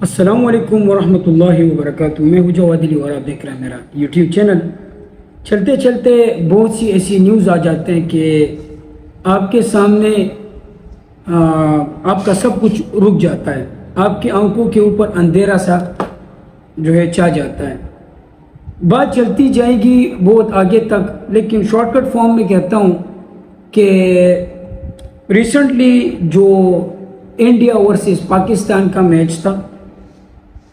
السلام علیکم ورحمۃ اللہ وبرکاتہ۔ میں ہوں جواد علی اور آپ دیکھ رہے ہیں میرا یوٹیوب چینل۔ چلتے چلتے بہت سی ایسی نیوز آ جاتے ہیں کہ آپ کے سامنے آپ کا سب کچھ رک جاتا ہے، آپ کی آنکھوں کے اوپر اندھیرا سا جو ہے چھا جاتا ہے۔ بات چلتی جائے گی بہت آگے تک، لیکن شارٹ کٹ فارم میں کہتا ہوں کہ ریسنٹلی جو انڈیا ورسز پاکستان کا میچ تھا،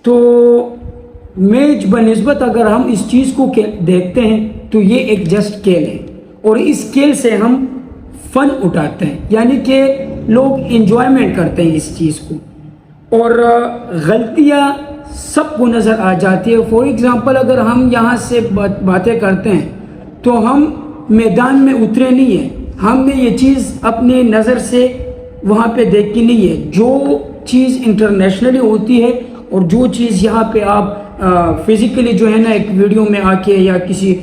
تو میچ بنسبت اگر ہم اس چیز کو دیکھتے ہیں تو یہ ایک جسٹ کھیل ہے، اور اس کھیل سے ہم فن اٹھاتے ہیں، یعنی کہ لوگ انجوائمنٹ کرتے ہیں اس چیز کو، اور غلطیاں سب کو نظر آ جاتی ہے۔ فار ایگزامپل اگر ہم یہاں سے باتیں کرتے ہیں تو ہم میدان میں اترے نہیں ہیں، ہم نے یہ چیز اپنے نظر سے وہاں پہ دیکھی نہیں ہے۔ جو چیز انٹرنیشنلی ہوتی ہے اور جو چیز یہاں پہ آپ فزیکلی جو ہے نا ایک ویڈیو میں آ کے یا کسی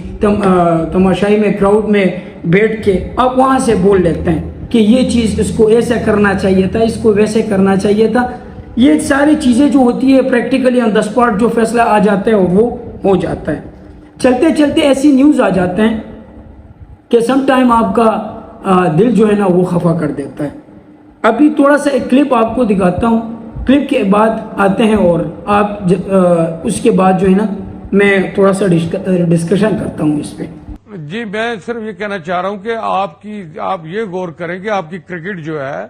تماشائی میں کراؤڈ میں بیٹھ کے آپ وہاں سے بول لیتے ہیں کہ یہ چیز اس کو ایسا کرنا چاہیے تھا، اس کو ویسے کرنا چاہیے تھا، یہ ساری چیزیں جو ہوتی ہے پریکٹیکلی آن دا اسپاٹ جو فیصلہ آ جاتا ہے وہ ہو جاتا ہے۔ چلتے چلتے ایسی نیوز آ جاتے ہیں کہ سم ٹائم آپ کا دل جو ہے نا وہ خفا کر دیتا ہے۔ ابھی تھوڑا سا ایک کلپ آپ کو دکھاتا ہوں، کلپ کے بعد آتے ہیں اور آپ اس کے بعد جو ہے نا میں تھوڑا سا ڈسکشن کرتا ہوں اس پہ۔ جی میں صرف یہ کہنا چاہ رہا ہوں کہ آپ یہ غور کریں کہ آپ کی کرکٹ جو ہے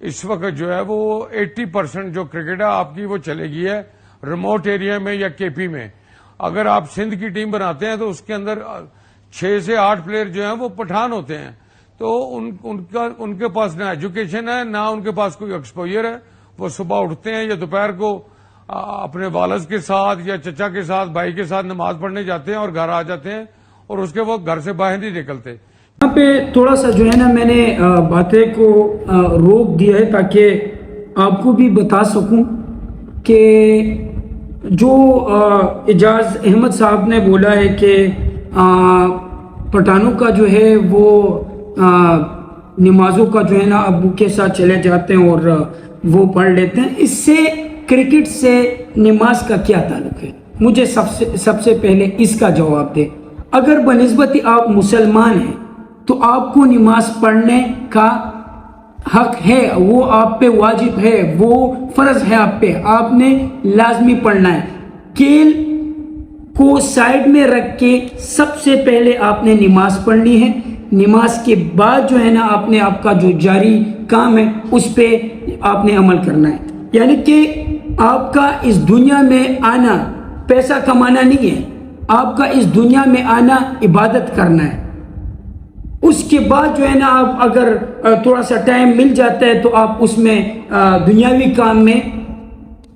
اس وقت جو ہے وہ 80% جو کرکٹ ہے آپ کی وہ چلے گی ہے ریموٹ ایریا میں یا کے پی میں۔ اگر آپ سندھ کی ٹیم بناتے ہیں تو اس کے اندر 6 سے 8 پلیئر جو ہیں وہ پٹھان ہوتے ہیں، تو ان کے پاس نہ ایجوکیشن ہے، نہ ان کے پاس کوئی ایکسپوئر ہے۔ وہ صبح اٹھتے ہیں یا دوپہر کو اپنے والد کے ساتھ یا چچا کے ساتھ بھائی کے ساتھ نماز پڑھنے جاتے ہیں اور گھر آ جاتے ہیں، اور اس کے وہ گھر سے باہر نہیں نکلتے۔ یہاں پہ تھوڑا سا جو ہے نا میں نے باتیں کو روک دیا ہے تاکہ آپ کو بھی بتا سکوں کہ جو اعجاز احمد صاحب نے بولا ہے کہ پٹھانوں کا جو ہے وہ نمازوں کا جو ہے نا ابو کے ساتھ چلے جاتے ہیں اور وہ پڑھ لیتے ہیں، اس سے کرکٹ سے نماز کا کیا تعلق ہے؟ مجھے سب سے پہلے اس کا جواب دے۔ اگر بنسبت آپ مسلمان ہیں تو آپ کو نماز پڑھنے کا حق ہے، وہ آپ پہ واجب ہے، وہ فرض ہے آپ پہ، آپ نے لازمی پڑھنا ہے۔ کھیل کو سائڈ میں رکھ کے سب سے پہلے آپ نے نماز پڑھنی ہے، نماز کے بعد جو ہے نا آپ کا جو جاری کام ہے اس پہ آپ نے عمل کرنا ہے۔ یعنی کہ آپ کا اس دنیا میں آنا پیسہ کمانا نہیں ہے، آپ کا اس دنیا میں آنا عبادت کرنا ہے۔ اس کے بعد جو ہے نا آپ اگر تھوڑا سا ٹائم مل جاتا ہے تو آپ اس میں دنیاوی کام میں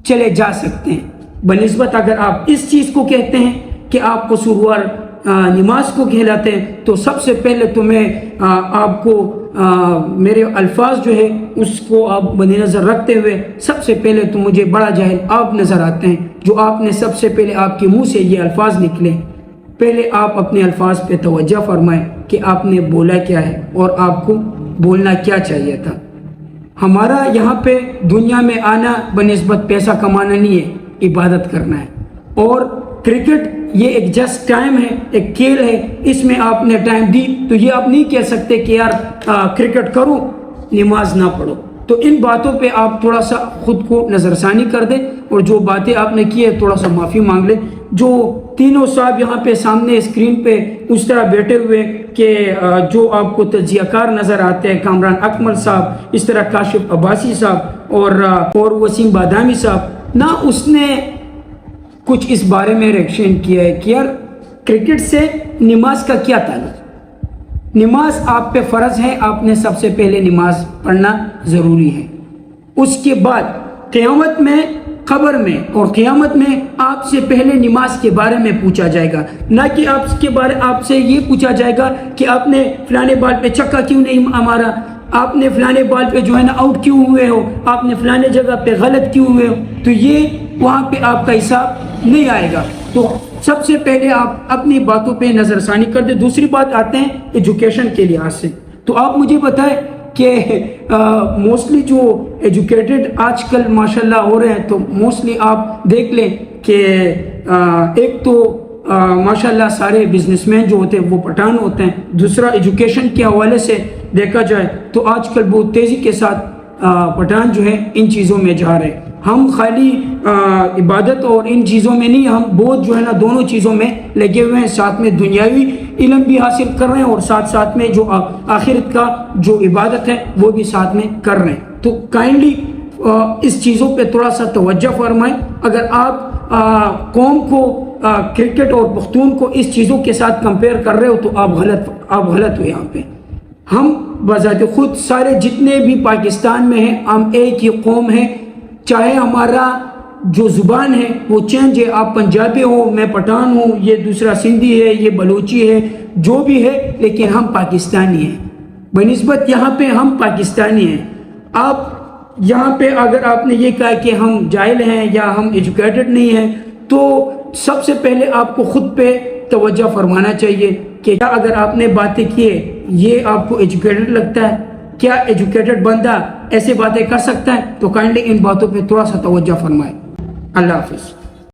چلے جا سکتے ہیں۔ بنسبت اگر آپ اس چیز کو کہتے ہیں کہ آپ قصوروار نماز کو کہلاتے ہیں، تو سب سے پہلے تو میں آپ کو میرے الفاظ جو ہے اس کو آپ مد نظر رکھتے ہوئے سب سے پہلے تو مجھے بڑا جاہل آپ نظر آتے ہیں، جو آپ نے سب سے پہلے آپ کے منہ سے یہ الفاظ نکلے۔ پہلے آپ اپنے الفاظ پہ توجہ فرمائیں کہ آپ نے بولا کیا ہے اور آپ کو بولنا کیا چاہیے تھا۔ ہمارا یہاں پہ دنیا میں آنا بنسبت پیسہ کمانا نہیں ہے، عبادت کرنا ہے۔ اور کرکٹ یہ ایک جسٹ ٹائم ہے، ایک کھیل ہے، اس میں آپ نے ٹائم دی تو یہ آپ نہیں کہہ سکتے کہ یار کرکٹ کرو نماز نہ پڑھو۔ تو ان باتوں پہ آپ تھوڑا سا خود کو نظر ثانی کر دیں، اور جو باتیں آپ نے کی ہے تھوڑا سا معافی مانگ لیں۔ جو تینوں صاحب یہاں پہ سامنے اسکرین پہ اس طرح بیٹھے ہوئے کہ جو آپ کو تجزیہ کار نظر آتے ہیں، کامران اکمل صاحب، اس طرح کاشف عباسی صاحب اور وسیم بادامی صاحب، نہ اس نے کچھ اس بارے میں ریئیکشن کیا ہے کہ یار کرکٹ سے نماز کا کیا تعلق؟ نماز آپ پہ فرض ہے، آپ نے سب سے پہلے نماز پڑھنا ضروری ہے۔ اس کے بعد قیامت میں، قبر میں اور قیامت میں آپ سے پہلے نماز کے بارے میں پوچھا جائے گا، نہ کہ آپ سے یہ پوچھا جائے گا کہ آپ نے فلانے بال پہ چھکا کیوں نہیں مارا، آپ نے فلانے بال پہ جو ہے نا آؤٹ کیوں ہوئے ہو، آپ نے فلانے جگہ پہ غلط کیوں ہوئے ہو، تو یہ وہاں پہ آپ کا حساب نہیں آئے گا۔ تو سب سے پہلے آپ اپنی باتوں پہ نظر ثانی کر دیں۔ دوسری بات آتے ہیں ایجوکیشن کے لحاظ سے، تو آپ مجھے بتائیں کہ موسٹلی جو ایجوکیٹڈ آج کل ماشاءاللہ ہو رہے ہیں تو موسٹلی آپ دیکھ لیں کہ ایک تو ماشاءاللہ سارے بزنس مین جو ہوتے ہیں وہ پٹھان ہوتے ہیں. دوسرا ایجوکیشن کے حوالے سے دیکھا جائے تو آج کل بہت تیزی کے ساتھ پٹھان جو ہے ان چیزوں میں جا رہے ہیں. ہم خالی عبادت اور ان چیزوں میں نہیں, ہم بہت جو ہے نا دونوں چیزوں میں لگے ہوئے ہیں. ساتھ میں دنیاوی علم بھی حاصل کر رہے ہیں اور ساتھ ساتھ میں جو آخرت کا جو عبادت ہے وہ بھی ساتھ میں کر رہے ہیں. تو کائنڈلی اس چیزوں پہ تھوڑا سا توجہ فرمائیں. اگر آپ قوم کو کرکٹ اور پختون کو اس چیزوں کے ساتھ کمپیئر کر رہے ہو تو آپ غلط ہو. یہاں پہ ہم بذات خود سارے جتنے بھی پاکستان میں ہیں ہم ایک ہی قوم ہیں. چاہے ہمارا جو زبان ہے وہ چینج ہے, آپ پنجابی ہو, میں پٹھان ہوں, یہ دوسرا سندھی ہے, یہ بلوچی ہے, جو بھی ہے, لیکن ہم پاکستانی ہیں. بنسبت یہاں پہ ہم پاکستانی ہیں. آپ یہاں پہ اگر آپ نے یہ کہا کہ ہم جاہل ہیں یا ہم ایجوکیٹڈ نہیں ہیں تو سب سے پہلے آپ کو خود پہ توجہ فرمانا چاہیے کہ کیا اگر آپ نے باتیں کی یہ آپ کو ایجوکیٹڈ لگتا ہے؟ کیا ایجوکیٹڈ بندہ ایسے باتیں کر سکتا ہے؟ تو کائنڈلی ان باتوں پہ تھوڑا سا توجہ فرمائے. اللہ حافظ.